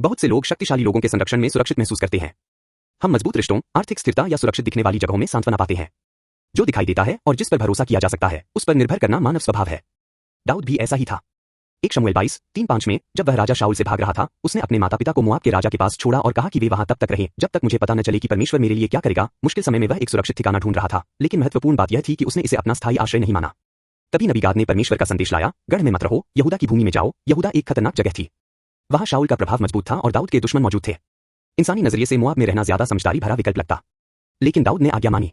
बहुत से लोग शक्तिशाली लोगों के संरक्षण में सुरक्षित महसूस करते हैं। हम मजबूत रिश्तों, आर्थिक स्थिरता या सुरक्षित दिखने वाली जगहों में सांत्वना पाते हैं। जो दिखाई देता है और जिस पर भरोसा किया जा सकता है, उस पर निर्भर करना मानव स्वभाव है। दाऊद भी ऐसा ही था। एक शमूएल 22:3-5 में जब वह राजा शाऊल से भाग रहा था, उसने अपने माता पिता को मोआब के राजा के पास छोड़ा और कहा कि वे वहां तब तक रहे जब तक मुझे पता न चले कि परमेश्वर मेरे लिए क्या करेगा। मुश्किल समय में वह एक सुरक्षित ठिकाना ढूंढ रहा था, लेकिन महत्वपूर्ण बात यह थी कि उसने इसे अपना स्थायी आश्रय नहीं माना। तभी नबी गाद ने परमेश्वर का संदेश लाया, गढ़ में मत रहो, यहूदा की भूमि में जाओ। यहूदा एक खतरनाक जगह थी। वहां शाऊल का प्रभाव मजबूत था और दाऊद के दुश्मन मौजूद थे। इंसानी नजरिए से मोआब में रहना ज्यादा समझदारी भरा विकल्प लगता, लेकिन दाऊद ने आज्ञा मानी।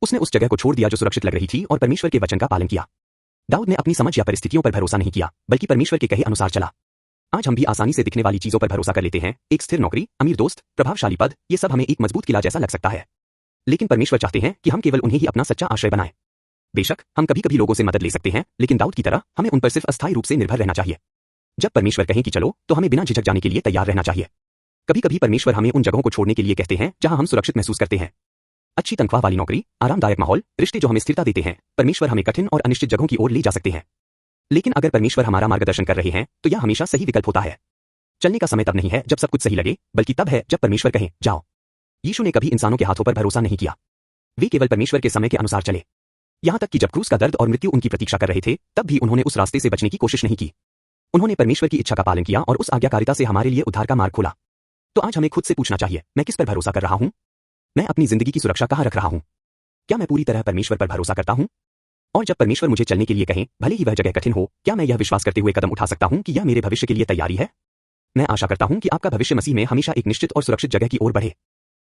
उसने उस जगह को छोड़ दिया जो सुरक्षित लग रही थी और परमेश्वर के वचन का पालन किया। दाऊद ने अपनी समझ या परिस्थितियों पर भरोसा नहीं किया, बल्कि परमेश्वर के कहे अनुसार चला। आज हम भी आसानी से दिखने वाली चीजों पर भरोसा कर लेते हैं। एक स्थिर नौकरी, अमीर दोस्त, प्रभावशाली पद, ये सब हमें एक मजबूत किला जैसा लग सकता है। लेकिन परमेश्वर चाहते हैं कि हम केवल उन्हें ही अपना सच्चा आश्रय बनाएं। बेशक हम कभी कभी लोगों से मदद ले सकते हैं, लेकिन दाऊद की तरह हमें उन पर सिर्फ अस्थायी रूप से निर्भर रहना चाहिए। जब परमेश्वर कहें कि चलो, तो हमें बिना झिझक जाने के लिए तैयार रहना चाहिए। कभी कभी परमेश्वर हमें उन जगहों को छोड़ने के लिए कहते हैं जहां हम सुरक्षित महसूस करते हैं। अच्छी तनख्वाह वाली नौकरी, आरामदायक माहौल, रिश्ते जो हमें स्थिरता देते हैं। परमेश्वर हमें कठिन और अनिश्चित जगहों की ओर ले जा सकते हैं। लेकिन अगर परमेश्वर हमारा मार्गदर्शन कर रहे हैं, तो यह हमेशा सही विकल्प होता है। चलने का समय तब नहीं है जब सब कुछ सही लगे, बल्कि तब है जब परमेश्वर कहे जाओ। यीशु ने कभी इंसानों के हाथों पर भरोसा नहीं किया। वे केवल परमेश्वर के समय के अनुसार चले। यहां तक कि जब क्रूस का दर्द और मृत्यु उनकी प्रतीक्षा कर रहे थे, तब भी उन्होंने उस रास्ते से बचने की कोशिश नहीं की। उन्होंने परमेश्वर की इच्छा का पालन किया और उस आज्ञाकारिता से हमारे लिए उद्धार का मार्ग खोला। तो आज हमें खुद से पूछना चाहिए, मैं किस पर भरोसा कर रहा हूं? मैं अपनी जिंदगी की सुरक्षा कहां रख रहा हूं? क्या मैं पूरी तरह परमेश्वर पर भरोसा करता हूं? और जब परमेश्वर मुझे चलने के लिए कहें, भले ही वह जगह कठिन हो, क्या मैं यह विश्वास करते हुए कदम उठा सकता हूं कि यह मेरे भविष्य के लिए तैयारी है? मैं आशा करता हूं कि आपका भविष्य मसीह में हमेशा एक निश्चित और सुरक्षित जगह की ओर बढ़े।